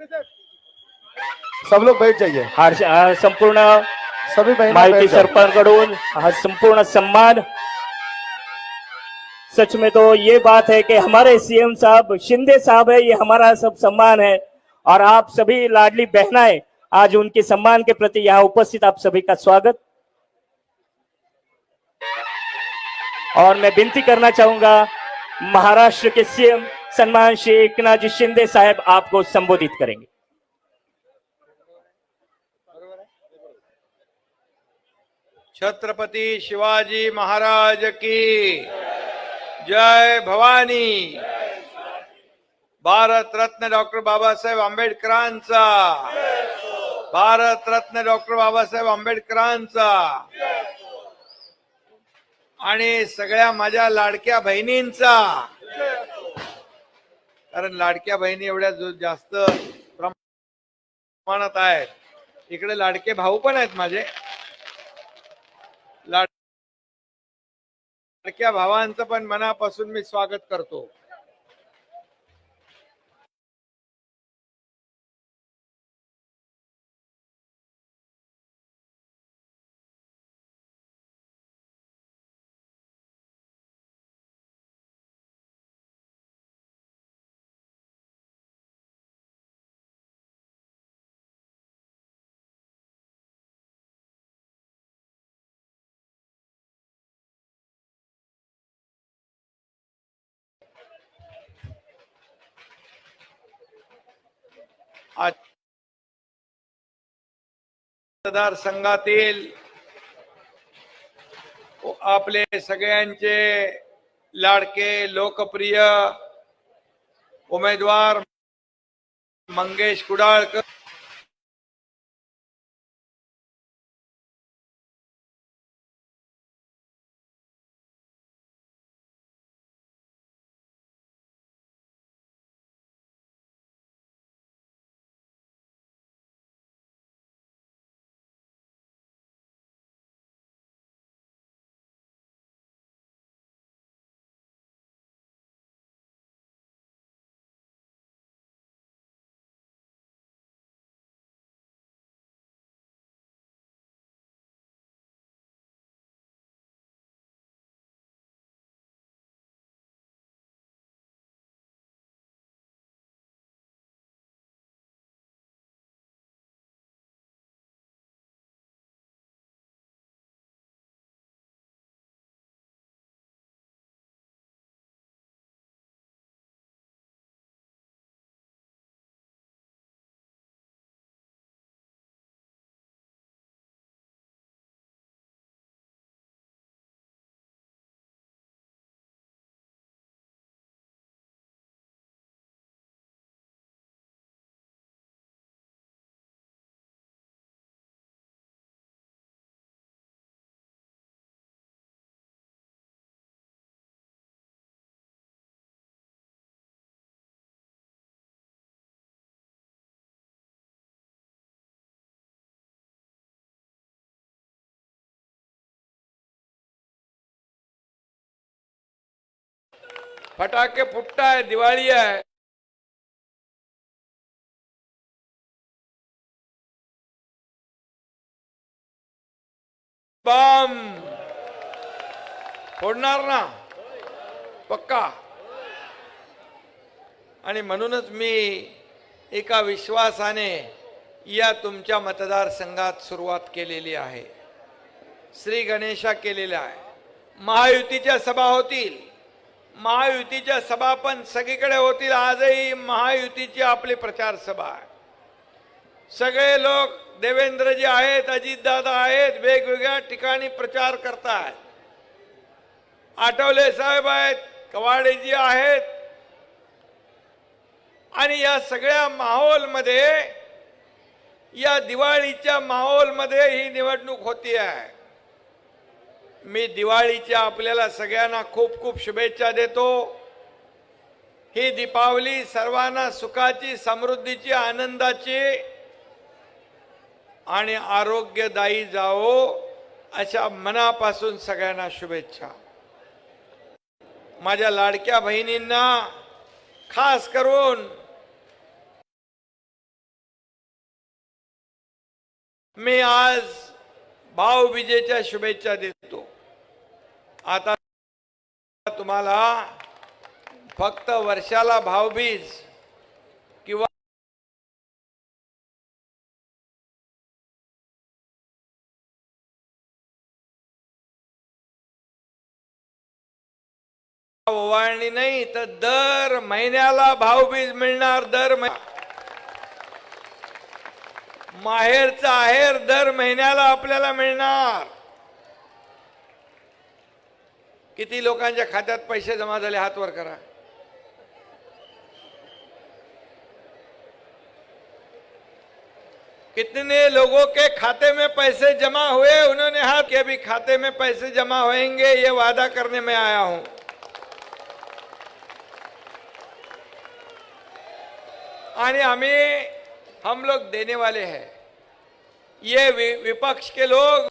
सब लोग बैठ जाइए। हा संपूर्ण सभी बहनों माहिती बैठ जाओ। सरपंचकडून हा संपूर्ण सम्मान। सच में तो ये बात है कि हमारे सीएम साहब शिंदे साहब है, ये हमारा सब सम्मान है। और आप सभी लाडली बहनाएं आज उनके सम्मान के प्रति यहाँ उपस्थित, आप सभी का स्वागत। और मैं विनती करना चाहूंगा महाराष्ट्र के सीएम सम्मान श्री एकनाथ जी शिंदे साहब आपको संबोधित करेंगे। छत्रपति शिवाजी महाराज की जय भवानी। भारत रत्न डॉक्टर बाबासाहेब आंबेडकरांचा, भारत रत्न डॉक्टर बाबासाहेब आंबेडकरांचा आणि सगळ्या माझ्या लाडक्या बहिणींचा। कारण लाडक्या बहिणी एवढ्या जास्त प्रमाणात आहेत, इकडे लाडके भाऊ पण आहेत माझे। लाडक्या भावांचं पण मनापासून मी स्वागत करतो। आज मतदारसंघातील आपले सगळ्यांचे लाडके लोकप्रिय उमेदवार मंगेश कुडाळकर फटाके फुटताय, दिवाळी आहे। बम फोडणार ना पक्का। आणि म्हणूनच मी एका विश्वासाने या तुमच्या मतदारसंघात सुरुवात केलेली आहे। श्री गणेशा केलेला आहे। महायुतीच्या सभा होतील, महायुतीच्या सभा पण सगळीकडे होतील। आजही महायुतीची आपली प्रचार सभा आहे। सगळे लोक देवेंद्रजी आहेत, अजितदादा आहेत, वेगवेगळ्या ठिकाणी प्रचार करतात। आठवले साहेब आहेत, कवाडेजी आहेत। आणि या सगळ्या माहोलमध्ये, या दिवाळीच्या माहोलमध्ये ही निवडणूक होती आहे। मी दिवाळीच्या आपल्याला सगळ्यांना खूप खूप शुभेच्छा देतो। ही दीपावली सर्वांना सुखाची, समृद्धीची, आनंदाची आणि आरोग्यदायी जावो अशा मनापासून सगळ्यांना शुभेच्छा। माझ्या लाडक्या बहिणींना खास करून मी आज भाऊबीजेच्या शुभेच्छा देतो. आता तुम्हाला फक्त वर्षाला भाऊबीज किंवा ओवाळणी नाही तर दर महिन्याला भाऊबीज मिळणार. दर माहेरचा आहेर दर महिन्याला आपल्याला मिळणार. किती लोकांच्या खात्यात पैसे जमा झाले हात वर करा. कितने लोगों के खाते में पैसे जमा हुए, उन्होंने हाथ के अभी खाते में पैसे जमा होंगे, ये वादा करने में आया हूं. आणि हम लोग देने वाले हैं. ये विपक्ष के लोग,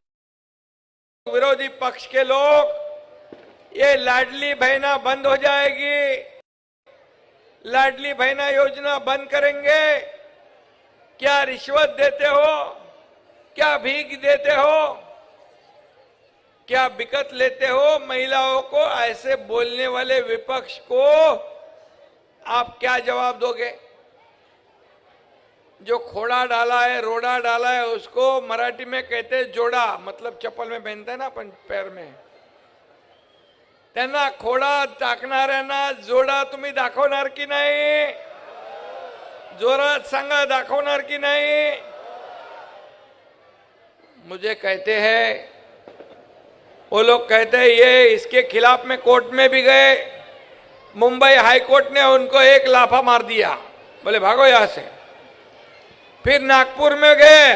विरोधी पक्ष के लोग, ये लाडली बहना बंद हो जाएगी, लाडली बहना योजना बंद करेंगे. क्या रिश्वत देते हो, क्या भीख देते हो, क्या बिकत लेते हो महिलाओं को, ऐसे बोलने वाले विपक्ष को आप क्या जवाब दोगे? जो खोड़ा डाला है, रोड़ा डाला है, उसको मराठी में कहते हैं जोड़ा, मतलब चप्पल में पहनते हैं ना अपन पैर में. त्यांना खोडा टाकणाऱ्यांना जोडा तुम्ही दाखवणार की नाही? जोरात सांगा, दाखवणार की नाही? मुझे कहते हैं, वो लोग कहते हैं ये इसके खिलाफ में कोर्ट में भी गए, मुंबई हाई कोर्ट ने उनको एक लाफा मार दिया, बोले भागो यहां से. फिर नागपुर में गए,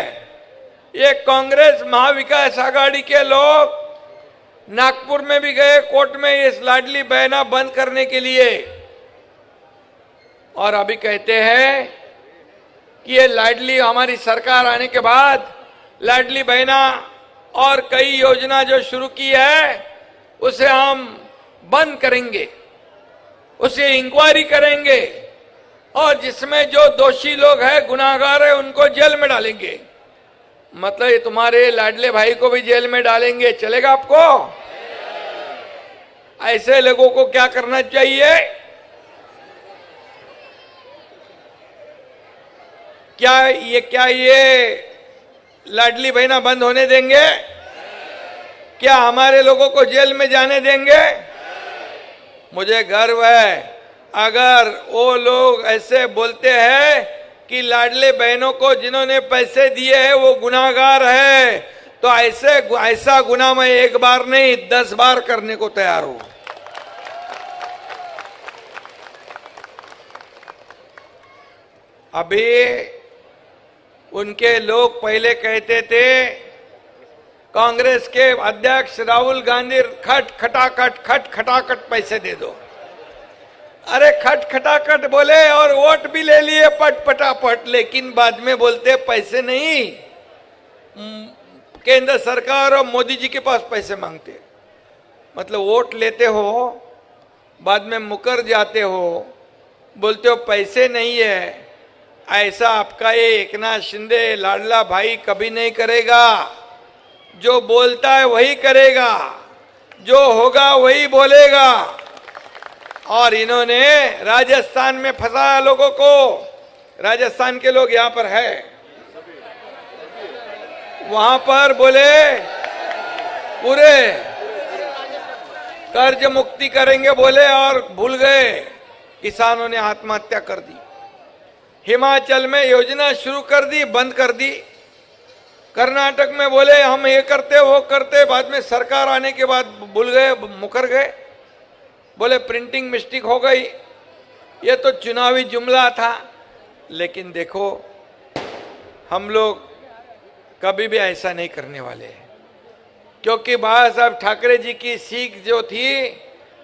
ये कांग्रेस महाविकास आघाड़ी के लोग नागपुर में भी गए कोर्ट में इस लाडली बहना बंद करने के लिए. और अभी कहते हैं कि ये लाडली, हमारी सरकार आने के बाद लाडली बहना और कई योजना जो शुरू की है उसे हम बंद करेंगे, उसे इंक्वायरी करेंगे और जिसमें जो दोषी लोग हैं, गुनाहगार है, उनको जेल में डालेंगे. मतलब ये तुम्हारे लाडले भाई को भी जेल में डालेंगे. चलेगा आपको? ऐसे लोगों को क्या करना चाहिए? क्या ये लाडली बहना बंद होने देंगे? क्या हमारे लोगों को जेल में जाने देंगे? मुझे गर्व है अगर वो लोग ऐसे बोलते हैं कि लाडले बहनों को जिन्होंने पैसे दिए हैं वो गुनाहगार है, तो ऐसा गुनाह मैं एक बार नहीं 10 बार करने को तैयार हूं. अभी उनके लोग पहले कहते थे, कांग्रेस के अध्यक्ष राहुल गांधी खट खटाखट पैसे दे दो. अरे खट खटाखट बोले और वोट भी ले लिए पटापट, लेकिन बाद में बोलते पैसे नहीं. केंद्र सरकार और मोदी जी के पास पैसे मांगते. मतलब वोट लेते हो, बाद में मुकर जाते हो, बोलते हो पैसे नहीं है. ऐसा आपका ये एकनाथ शिंदे लाडला भाई कभी नहीं करेगा. जो बोलता है वही करेगा, जो होगा वही बोलेगा. और इन्होंने राजस्थान में फंसाया लोगों को. राजस्थान के लोग यहां पर है, वहां पर बोले पूरे कर्ज मुक्ति करेंगे बोले और भूल गए. किसानों ने आत्महत्या कर दी. हिमाचल में योजना शुरू कर दी, बंद कर दी. कर्नाटक में बोले हम ये करते वो करते, बाद में सरकार आने के बाद भूल गए, मुकर गए. बोले प्रिंटिंग मिस्टेक हो गई. ये तो चुनावी जुमला था. लेकिन देखो, हम लोग कभी भी ऐसा नहीं करने वाले हैं, क्योंकि बाबा साहब ठाकरे जी की सीख जो थी,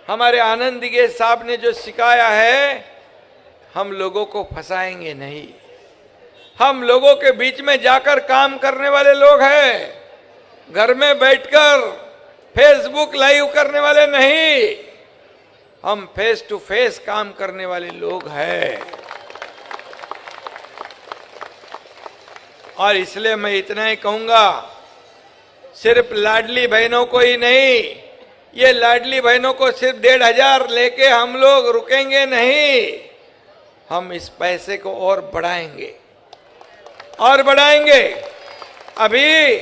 हमारे आनंद दिगे साहब ने जो सिखाया है, हम लोगों को फंसाएंगे नहीं. हम लोगों के बीच में जाकर काम करने वाले लोग हैं, घर में बैठकर फेसबुक लाइव करने वाले नहीं. हम फेस टू फेस काम करने वाले लोग हैं. और इसलिए मैं इतना ही कहूंगा, सिर्फ लाडली बहनों को ही नहीं, ये लाडली बहनों को सिर्फ 1,500 लेके हम लोग रुकेंगे नहीं, हम इस पैसे को और बढ़ाएंगे और बढ़ाएंगे। अभी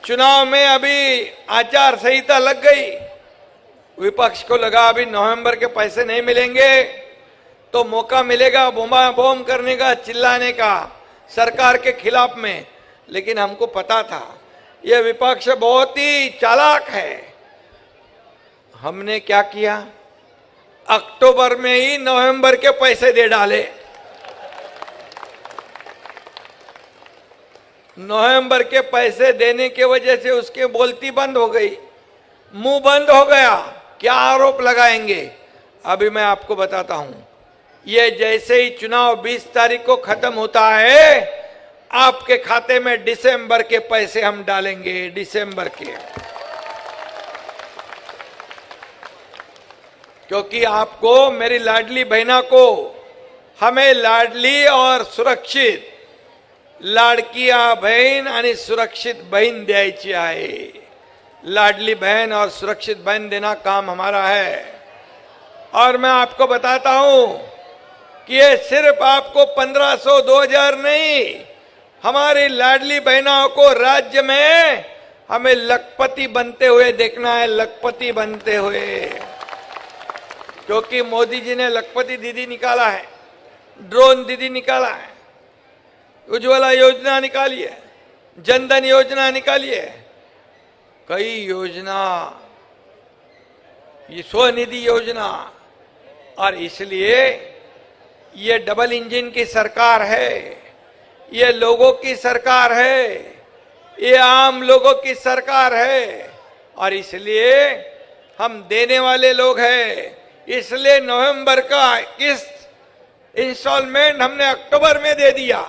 चुनाव में अभी आचार संहिता लग गई, विपक्ष को लगा अभी नवंबर के पैसे नहीं मिलेंगे तो मौका मिलेगा बोमा बोम करने का, चिल्लाने का सरकार के खिलाफ में। लेकिन हमको पता था यह विपक्ष बहुत ही चालाक है। हमने क्या किया, अक्टूबर में ही नवंबर के पैसे दे डाले। नवंबर के पैसे देने के वजह से उसके बोलती बंद हो गई, मुंह बंद हो गया। क्या आरोप लगाएंगे? अभी मैं आपको बताता हूं, ये जैसे ही चुनाव 20 तारीख को खत्म होता है, आपके खाते में दिसंबर के पैसे हम डालेंगे, दिसंबर के। क्योंकि आपको, मेरी लाडली बहना को, हमें लाडली और सुरक्षित लाडकिया बहन आणि सुरक्षित बहन द्यायची आहे। लाडली बहन और सुरक्षित बहन देना काम हमारा है। और मैं आपको बताता हूं कि ये सिर्फ आपको 1500 2000 नहीं, हमारी लाडली बहनों को राज्य में हमें लखपति बनते हुए देखना है, लखपति बनते हुए। क्योंकि मोदी जी ने लखपति दीदी निकाला है, ड्रोन दीदी निकाला है, उज्ज्वला योजना निकाली है, जनधन योजना निकाली है, कई योजना, ये स्वनिधि योजना। और इसलिए ये डबल इंजन की सरकार है, ये लोगों की सरकार है, ये आम लोगों की सरकार है। और इसलिए हम देने वाले लोग हैं। इसलिए नवंबर का किस्त इंस्टॉलमेंट हमने अक्टूबर में दे दिया,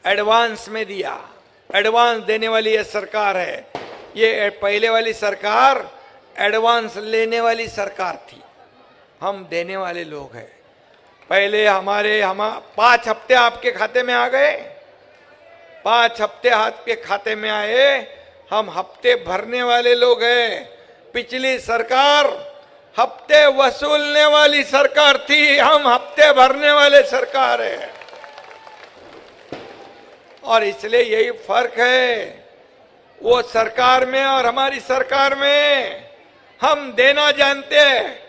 एडवांस में दिया। एडवांस देने वाली ये सरकार है। ये पहले वाली सरकार एडवांस लेने वाली सरकार थी, हम देने वाले लोग हैं। पहले हम 5 हफ्ते आपके खाते में आ गए, 5 हफ्ते आपके खाते में आए, हम हफ्ते भरने वाले लोग हैं। पिछली सरकार हफ्ते वसूलने वाली सरकार थी, हम हफ्ते भरने वाले सरकार है। और इसलिए यही फर्क है वो सरकार में और हमारी सरकार में। हम देना जानते हैं,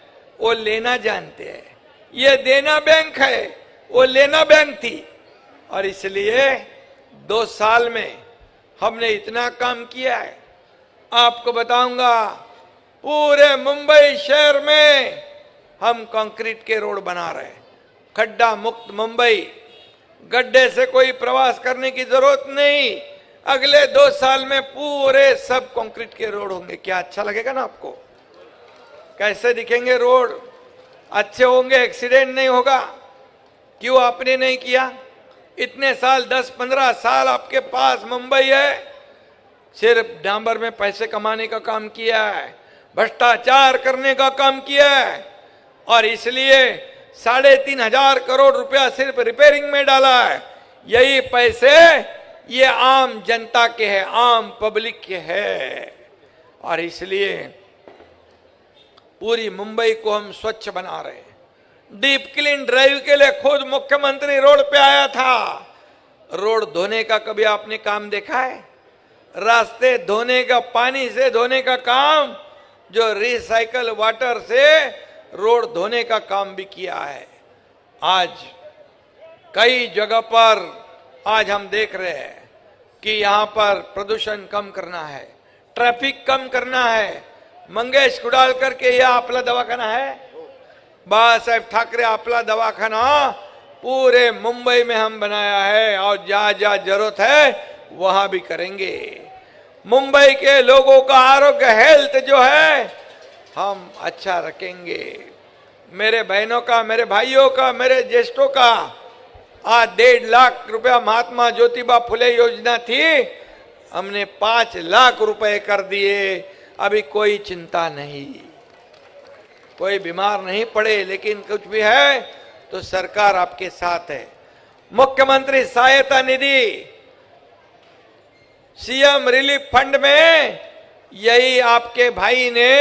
वो लेना जानते हैं। ये देना बैंक है, वो लेना बैंक थी। और इसलिए 2 साल में हमने इतना काम किया है। आपको बताऊंगा, पूरे मुंबई शहर में हम कंक्रीट के रोड बना रहे हैं, खड्डा मुक्त मुंबई, गड्ढे से कोई प्रवास करने की जरूरत नहीं। अगले 2 साल में पूरे सब कंक्रीट के रोड होंगे। क्या अच्छा लगेगा ना आपको? कैसे दिखेंगे रोड? अच्छे होंगे, एक्सीडेंट नहीं होगा। क्यों आपने नहीं किया? इतने साल, 10-15 साल आपके पास मुंबई है, सिर्फ डांबर में पैसे कमाने का काम किया है, भ्रष्टाचार करने का काम किया है। और इसलिए 3,500 करोड़ रुपया सिर्फ रिपेयरिंग में डाला है। यही पैसे ये आम जनता के हैं, आम पब्लिक के हैं। और इसलिए पूरी मुंबई को हम स्वच्छ बना रहे हैं। डीप क्लीन ड्राइव के लिए खुद मुख्यमंत्री रोड पे आया था। रोड धोने का कभी आपने काम देखा है? रास्ते धोने का, पानी से धोने का काम, जो रिसाइकल वाटर से रोड धोने का काम भी किया है। आज कई जगह पर आज हम देख रहे हैं कि यहां पर प्रदूषण कम करना है, ट्रैफिक कम करना है। मंगेश कुडालकर के यह आपला दवाखाना है, बाळासाहेब ठाकरे आपला दवाखाना पूरे मुंबई में हम बनाया है। और जहां जहां जरूरत है वहां भी करेंगे। मुंबई के लोगों का आरोग्य, हेल्थ जो है, हम अच्छा रखेंगे। मेरे बहनों का, मेरे भाइयों का, मेरे ज्येष्ठों का आज 1.5 लाख रुपया महात्मा ज्योतिबा फुले योजना थी, हमने 5 लाख रुपए कर दिए। अभी कोई चिंता नहीं, कोई बीमार नहीं पड़े। लेकिन कुछ भी है तो सरकार आपके साथ है। मुख्यमंत्री सहायता निधि सीएम रिलीफ फंड में यही आपके भाई ने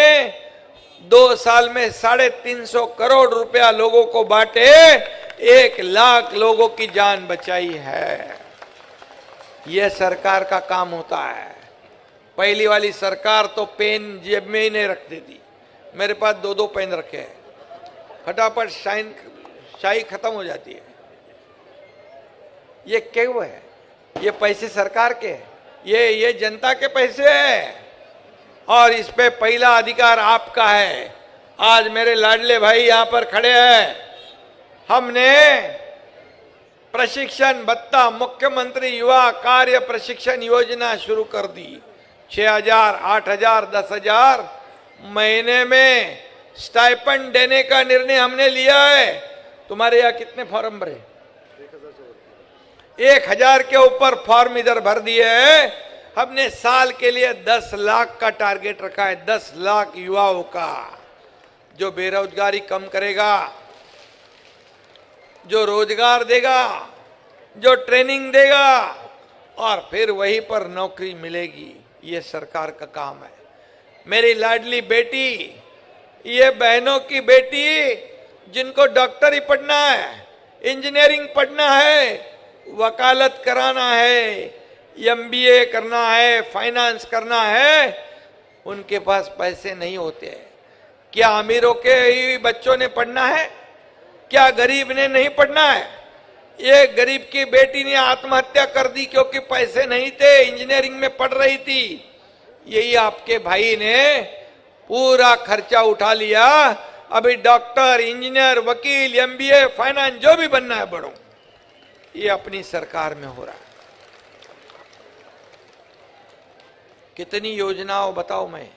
2 साल में 350 करोड़ रुपया लोगों को बांटे, 1 लाख लोगों की जान बचाई है। यह सरकार का काम होता है। पहली वाली सरकार तो पेन जेब में ही नहीं रख देती। मेरे पास 2-2 पेन रखे हैं, फटाफट शाही खत्म हो जाती है। ये क्यों है? ये पैसे सरकार के हैं, ये जनता के पैसे हैं और इस पे पहला अधिकार आपका है। आज मेरे लाडले भाई यहां पर खड़े हैं। हमने प्रशिक्षण भत्ता, मुख्यमंत्री युवा कार्य प्रशिक्षण योजना शुरू कर दी। 6,000, 8,000, 10,000 महीने में स्टाइपेंड देने का निर्णय हमने लिया है। तुम्हारे यहाँ कितने फॉर्म भरे? 1,000 के ऊपर फॉर्म इधर भर दिए हैं। हमने साल के लिए 10 लाख का टारगेट रखा है, 10 लाख युवाओं का, जो बेरोजगारी कम करेगा, जो रोजगार देगा, जो ट्रेनिंग देगा और फिर वहीं पर नौकरी मिलेगी। ये सरकार का काम है। मेरी लाडली बेटी, ये बहनों की बेटी जिनको डॉक्टरी पढ़ना है, इंजीनियरिंग पढ़ना है, वकालत कराना है, एमबीए करना है, फाइनेंस करना है, उनके पास पैसे नहीं होते। क्या अमीरों के ही बच्चों ने पढ़ना है? क्या गरीब ने नहीं पढ़ना है? एक गरीब की बेटी ने आत्महत्या कर दी क्योंकि पैसे नहीं थे, इंजीनियरिंग में पढ़ रही थी। यही आपके भाई ने पूरा खर्चा उठा लिया। अभी डॉक्टर, इंजीनियर, वकील, एमबीए, फाइनेंस जो भी बनना है बढ़ो, ये अपनी सरकार में हो रहा है। कितनी योजनाओं बताओ मैं,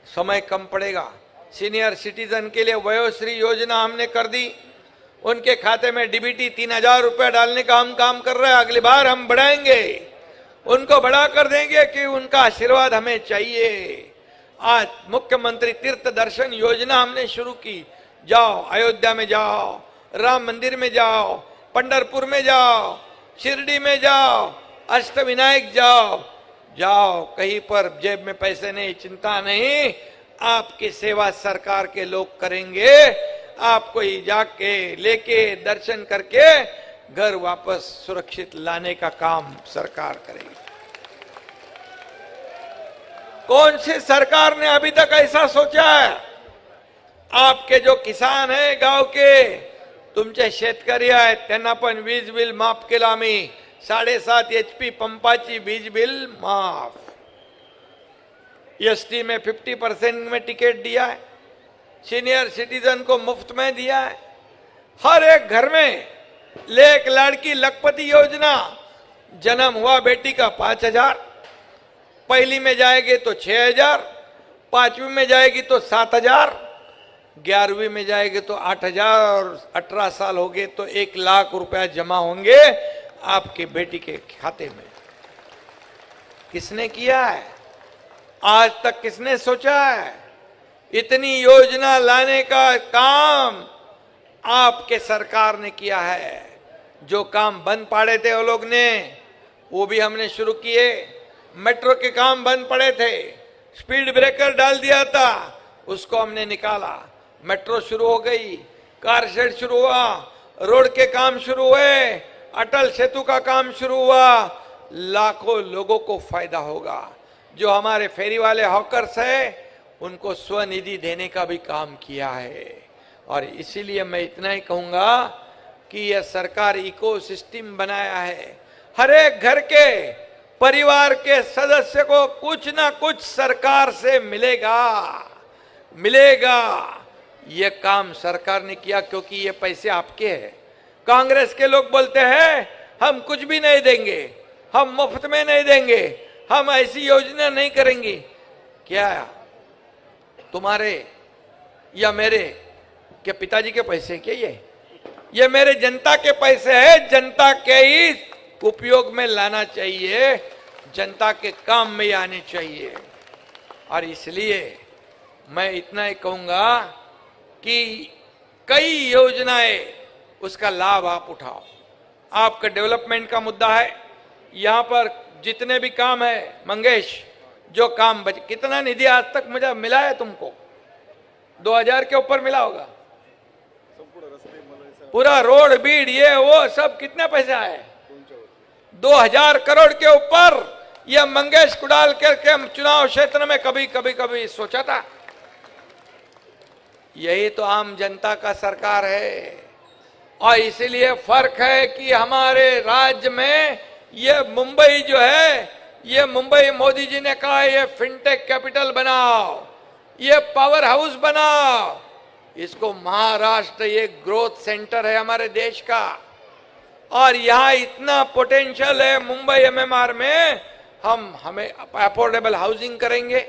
समय कम पड़ेगा। सीनियर सिटीजन के लिए वयोश्री योजना हमने कर दी। उनके खाते में डीबीटी 3,000 रुपया डालने का हम काम कर रहे हैं। अगली बार हम बढ़ाएंगे, उनको बढ़ा कर देंगे कि उनका आशीर्वाद हमें चाहिए। आज मुख्यमंत्री तीर्थ दर्शन योजना हमने शुरू की। जाओ, अयोध्या में जाओ, राम मंदिर में जाओ, पंढरपुर में जाओ, शिरडी में जाओ, अष्टविनायक जाओ, जाओ, कहीं पर जेब में पैसे नहीं, चिंता नहीं, आपकी सेवा सरकार के लोग करेंगे। आपको ही जाके लेके दर्शन करके घर वापस सुरक्षित लाने का काम सरकार करेगी। कौन सी सरकार ने अभी तक ऐसा सोचा है? आपके जो किसान है गांव के, तुमचे शेतकरी आहेत, त्यांना पण वीज बिल माफ केलं आम्ही। 7.5 HP पंपाची वीज बिल माफ। एसटी में 50% में टिकट दिया है। सीनियर सिटीजन को मुफ्त में दिया है। हर एक घर में एक लड़की लखपति योजना, जन्म हुआ बेटी का 5,000, पहली में जाएगी तो 6,000, 5वीं में जाएगी तो 7,000, 11वीं में जाएगी तो 8,000 और 18 साल हो गए तो 1 लाख रुपया जमा होंगे आपके बेटी के खाते में। किसने किया है? आज तक किसने सोचा है? इतनी योजना लाने का काम आपके सरकार ने किया है। जो काम बंद पड़े थे वो लोग ने, वो भी हमने शुरू किए। मेट्रो के काम बंद पड़े थे, स्पीड ब्रेकर डाल दिया था, उसको हमने निकाला। मेट्रो शुरू हो गई, कार शेड शुरू हुआ, रोड के काम शुरू हुए, अटल सेतु का काम शुरू हुआ। लाखों लोगों को फायदा होगा। जो हमारे फेरी वाले हॉकर्स है, उनको स्वनिधि देने का भी काम किया है। और इसीलिए मैं इतना ही कहूंगा कि यह सरकार इकोसिस्टम बनाया है। हर एक घर के परिवार के सदस्य को कुछ ना कुछ सरकार से मिलेगा। यह काम सरकार ने किया क्योंकि ये पैसे आपके हैं। कांग्रेस के लोग बोलते हैं हम कुछ भी नहीं देंगे, हम मुफ्त में नहीं देंगे, हम ऐसी योजना नहीं करेंगे। क्या तुम्हारे या मेरे, क्या पिताजी के पैसे क्या ये मेरे जनता के पैसे हैं। जनता के ही उपयोग में लाना चाहिए, जनता के काम में आने चाहिए। और इसलिए मैं इतना ही कहूंगा कि कई योजनाएं, उसका लाभ आप उठाओ। आपका डेवलपमेंट का मुद्दा है, यहाँ पर जितने भी काम है मंगेश, जो काम बच, कितना निधि आज तक मुझे मिला है तुमको? 2000 के ऊपर मिला होगा। पूरा रोड बीड ये वो सब कितने पैसे आए? 2000 करोड़ के ऊपर। ये मंगेश कुडाल के चुनाव क्षेत्र में कभी सोचा था? यही तो आम जनता का सरकार है। और इसीलिए फर्क है कि हमारे राज्य में ये मुंबई जो है, ये मुंबई मोदी जी ने कहा ये फिनटेक कैपिटल बनाओ, ये पावर हाउस बनाओ, इसको महाराष्ट्र ये ग्रोथ सेंटर है हमारे देश का। और यहां इतना पोटेंशियल है मुंबई एमएमआर में, हमें अफोर्डेबल हाउसिंग करेंगे।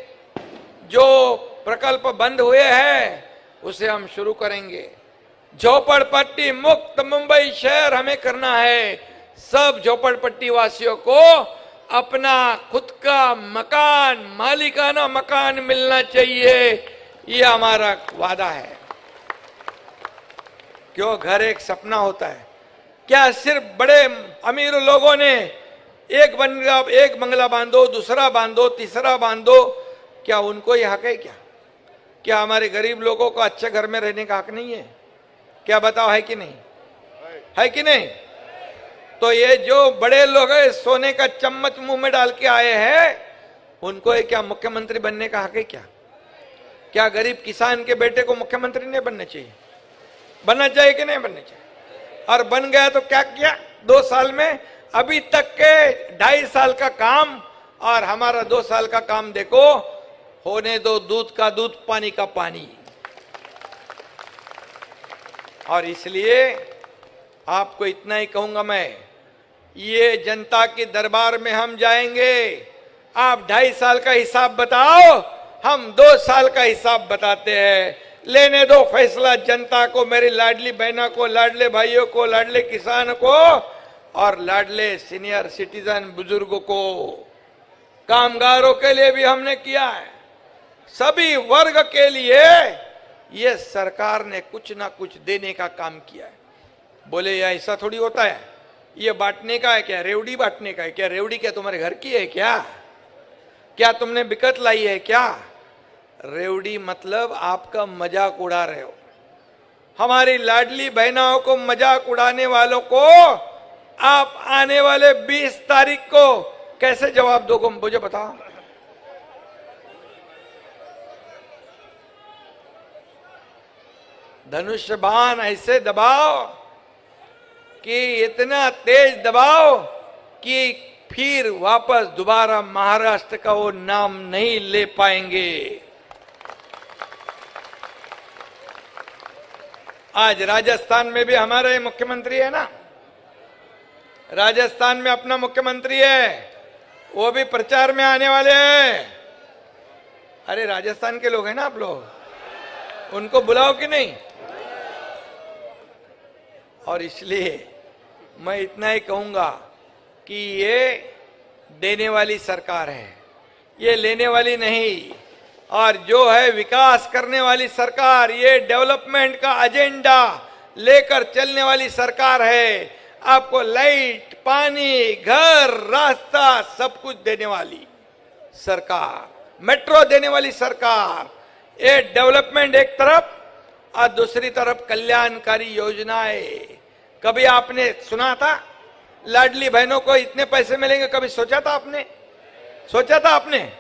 जो प्रकल्प बंद हुए हैं उसे हम शुरू करेंगे। झोपड़पट्टी मुक्त मुंबई शहर हमें करना है। सब झोपड़पट्टी वासियों को अपना खुद का मकान, मालिकाना मकान मिलना चाहिए, ये हमारा वादा है। क्यों? घर एक सपना होता है। क्या सिर्फ बड़े अमीर लोगों ने एक बंगला बांधो, दूसरा बांधो, तीसरा बांधो, क्या उनको ये हक है? क्या हमारे गरीब लोगों को अच्छे घर में रहने का हक नहीं है? क्या बताओ, है कि नहीं? है कि नहीं? तो ये जो बड़े लोग हैं, सोने का चम्मच मुंह में डाल के आए हैं, उनको ये क्या मुख्यमंत्री बनने का हक है? क्या गरीब किसान के बेटे को मुख्यमंत्री नहीं बनना चाहिए? बनना चाहिए कि नहीं बनना चाहिए? और बन गया तो क्या किया 2 साल में? अभी तक के 2.5 साल का काम और हमारा 2 साल का काम देखो। होने दो दूध का दूध, पानी का पानी। और इसलिए आपको इतना ही कहूंगा मैं, ये जनता के दरबार में हम जाएंगे। आप 2.5 साल का हिसाब बताओ, हम 2 साल का हिसाब बताते हैं। लेने दो फैसला जनता को, मेरी लाडली बहनों को, लाडले भाइयों को, लाडले किसान को और लाडले सीनियर सिटीजन बुजुर्गों को। कामगारों के लिए भी हमने किया है। सभी वर्ग के लिए ये सरकार ने कुछ ना कुछ देने का काम किया है। बोले या ऐसा थोड़ी होता है, ये बांटने का है क्या? रेवड़ी बांटने का है क्या? रेवड़ी क्या तुम्हारे घर की है क्या तुमने बिकट लाई है क्या? रेवड़ी मतलब आपका मजाक उड़ा रहे हो। हमारी लाडली बहनों को मजाक उड़ाने वालों को आप आने वाले 20 तारीख को कैसे जवाब दोगे? मुझे बताओ। धनुष बाण ऐसे दबाओ कि इतना तेज दबाओ कि फिर वापस दोबारा महाराष्ट्र का वो नाम नहीं ले पाएंगे। आज राजस्थान में भी हमारे मुख्यमंत्री है ना, राजस्थान में अपना मुख्यमंत्री है, वो भी प्रचार में आने वाले हैं। अरे राजस्थान के लोग हैं ना आप लोग, उनको बुलाओ कि नहीं? और इसलिए मैं इतना ही कहूंगा कि ये देने वाली सरकार है, ये लेने वाली नहीं। और जो है विकास करने वाली सरकार, ये डेवलपमेंट का एजेंडा लेकर चलने वाली सरकार है। आपको लाइट, पानी, घर, रास्ता सब कुछ देने वाली सरकार, मेट्रो देने वाली सरकार। ये डेवलपमेंट एक तरफ और दूसरी तरफ कल्याणकारी योजनाएं। कभी आपने सुना था लाडली बहनों को इतने पैसे मिलेंगे? कभी सोचा था आपने?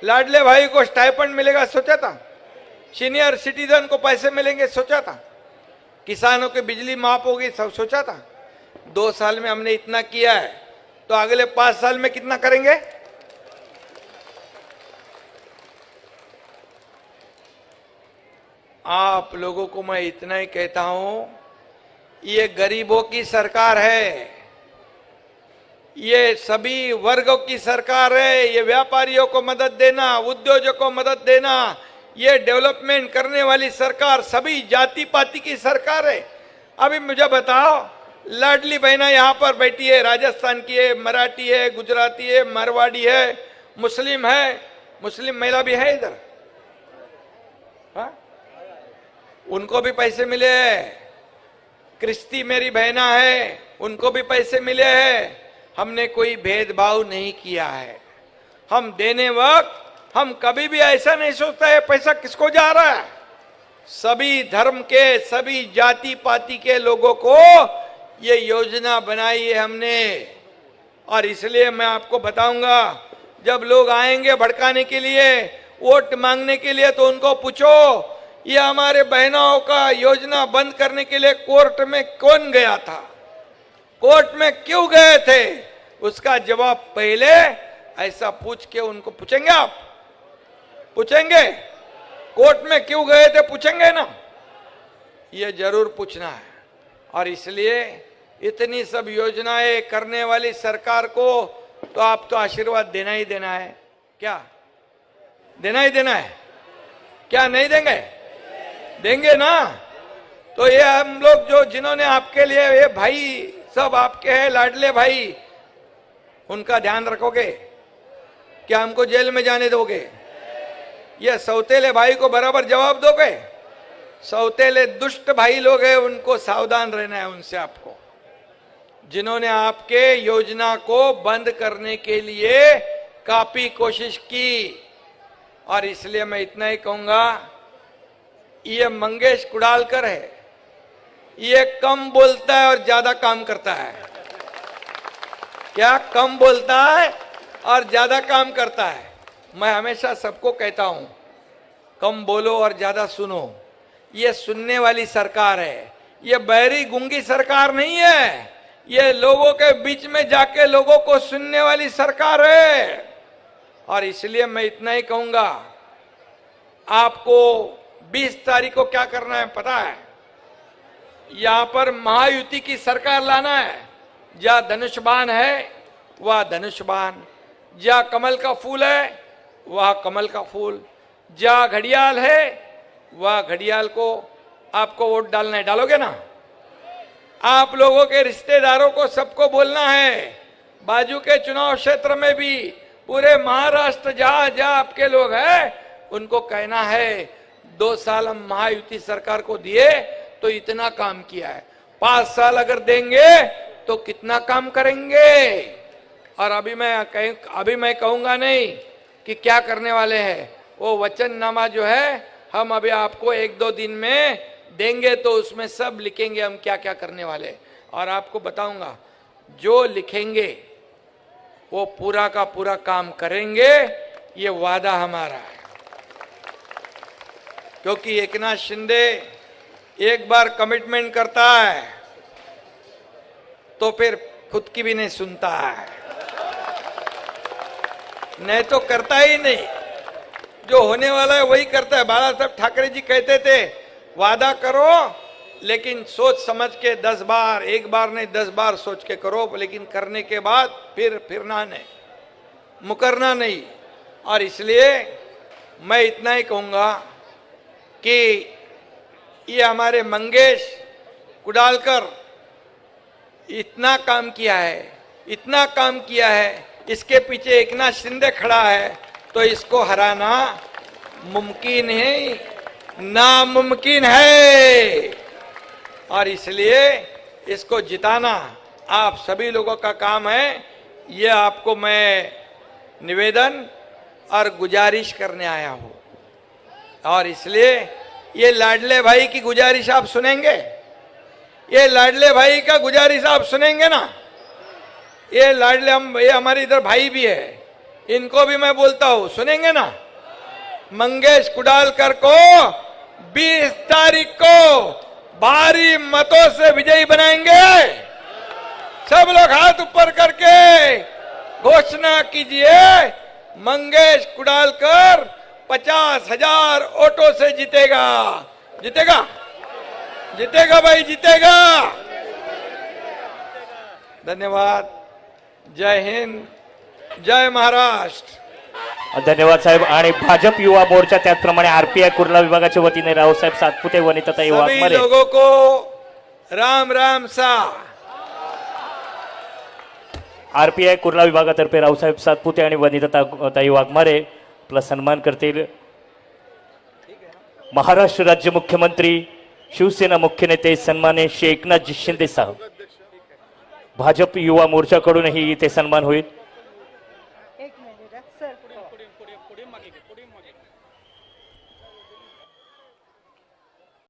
लाडले भाई को स्टाइपेंड मिलेगा? सोचा था? सीनियर सिटीजन को पैसे मिलेंगे? सोचा था? किसानों की बिजली माफ होगी? सब सोचा था? 2 साल में हमने इतना किया है, तो अगले 5 साल में कितना करेंगे? आप लोगों को मैं इतना ही कहता हूं, ये गरीबों की सरकार है, ये सभी वर्गों की सरकार है। ये व्यापारियों को मदद देना, उद्योगों को मदद देना, ये डेवलपमेंट करने वाली सरकार सभी जाति पाति की सरकार है। अभी मुझे बताओ, लाडली बहना यहाँ पर बैठी है, राजस्थान की है, मराठी है, गुजराती है, मारवाड़ी है, मुस्लिम है, मुस्लिम महिला भी है इधर, हाँ? उनको भी पैसे मिले हैं। क्रिस्ती मेरी बहना है, उनको भी पैसे मिले हैं। हमने कोई भेदभाव नहीं किया है। हम देने वक्त हम कभी भी ऐसा नहीं सोचता है पैसा किसको जा रहा है। सभी धर्म के, सभी जाति पाति के लोगों को ये योजना बनाई है हमने। और इसलिए मैं आपको बताऊंगा, जब लोग आएंगे भड़काने के लिए, वोट मांगने के लिए, तो उनको पूछो ये हमारे बहनों का योजना बंद करने के लिए कोर्ट में कौन गया था, कोर्ट में क्यों गए थे, उसका जवाब पहले ऐसा पूछ के उनको पूछेंगे। आप पूछेंगे कोर्ट में क्यों गए थे, पूछेंगे ना, ये जरूर पूछना है। और इसलिए इतनी सब योजनाएं करने वाली सरकार को तो आप तो आशीर्वाद देना ही देना है। क्या देना ही देना है? क्या नहीं देंगे? देंगे ना। तो ये हम लोग जो जिन्होंने आपके लिए, ये भाई सब आपके हैं, लाडले भाई, उनका ध्यान रखोगे? क्या हमको जेल में जाने दोगे? ये सौतेले भाई को बराबर जवाब दोगे? सौतेले दुष्ट भाई लोग हैं, उनको सावधान रहना है उनसे आपको, जिन्होंने आपके योजना को बंद करने के लिए काफी कोशिश की। और इसलिए मैं इतना ही कहूंगा, ये मंगेश कुडालकर है, ये कम बोलता है और ज्यादा काम करता है। क्या? कम बोलता है और ज्यादा काम करता है। मैं हमेशा सबको कहता हूं, कम बोलो और ज्यादा सुनो। ये सुनने वाली सरकार है, ये बहरी गूंगी सरकार नहीं है। ये लोगों के बीच में जाके लोगों को सुनने वाली सरकार है। और इसलिए मैं इतना ही कहूंगा, आपको 20 तारीख को क्या करना है पता है? यहां पर महायुति की सरकार लाना है। जहां धनुष बाण है वह धनुष बाण, जहां कमल का फूल है वह कमल का फूल, जहां घड़ियाल है वह घड़ियाल को आपको वोट डालना है। डालोगे ना? आप लोगों के रिश्तेदारों को सबको बोलना है, बाजू के चुनाव क्षेत्र में भी, पूरे महाराष्ट्र जहां जहां आपके लोग हैं, उनको कहना है 2 साल हम महायुति सरकार को दिए तो इतना काम किया है, 5 साल अगर देंगे तो कितना काम करेंगे। और अभी मैं कहूंगा नहीं कि क्या करने वाले हैं। वो वचननामा जो है हम अभी आपको 1-2 दिन में देंगे, तो उसमें सब लिखेंगे हम क्या क्या करने वाले। और आपको बताऊंगा, जो लिखेंगे वो पूरा का पूरा काम करेंगे, ये वादा हमारा है। क्योंकि एकनाथ शिंदे एक बार कमिटमेंट करता है तो फिर खुद की भी नहीं सुनता है, नहीं तो करता ही नहीं। जो होने वाला है वही करता है। बाला साहब ठाकरे जी कहते थे, वादा करो लेकिन सोच समझ के 10 बार, एक बार नहीं 10 बार सोच के करो, लेकिन करने के बाद फिरना नहीं, मुकरना नहीं। और इसलिए मैं इतना ही कहूंगा कि ये हमारे मंगेश कुडालकर इतना काम किया है, इतना काम किया है, इसके पीछे एकनाथ शिंदे खड़ा है, तो इसको हराना मुमकिन है, नामुमकिन है। और इसलिए इसको जिताना आप सभी लोगों का काम है। ये आपको मैं निवेदन और गुजारिश करने आया हूं। और इसलिए ये लाडले भाई की गुजारिश आप सुनेंगे? ये लाडले भाई का गुजारिश आप सुनेंगे ना? ये लाडले ये हमारे इधर भाई भी है, इनको भी मैं बोलता हूं, सुनेंगे ना? मंगेश कुडालकर को 20 तारीख को भारी मतों से विजयी बनाएंगे। सब लोग हाथ ऊपर करके घोषणा कीजिए, मंगेश कुडालकर 50,000 वोटों से जीतेगा। जीतेगा? जीतेगा भाई, जीतेगा। धन्यवाद। जय हिंद, जय महाराष्ट्र। धन्यवाद साहेब। आणि भाजप युवा मोर्चा त्याचप्रमाणे आरपीआय कुर्ला विभागाच्या वतीने रावसाहेब सातपुते, वनिताताई वाघमारे, सभी लोगों को राम राम सा। आरपीआय कुर्ला विभागातर्फे रावसाहेब सातपुते आणि वनिताताई वाघमारे आपला सन्मान करतील। महाराष्ट्र राज्य मुख्यमंत्री, शिवसेना मुख्य नेते सन्मान्य श्री एकनाथजी शिंदे साहेब। भाजप युवा मोर्चाकडूनही इथे सन्मान होईल. एक मिनिट सर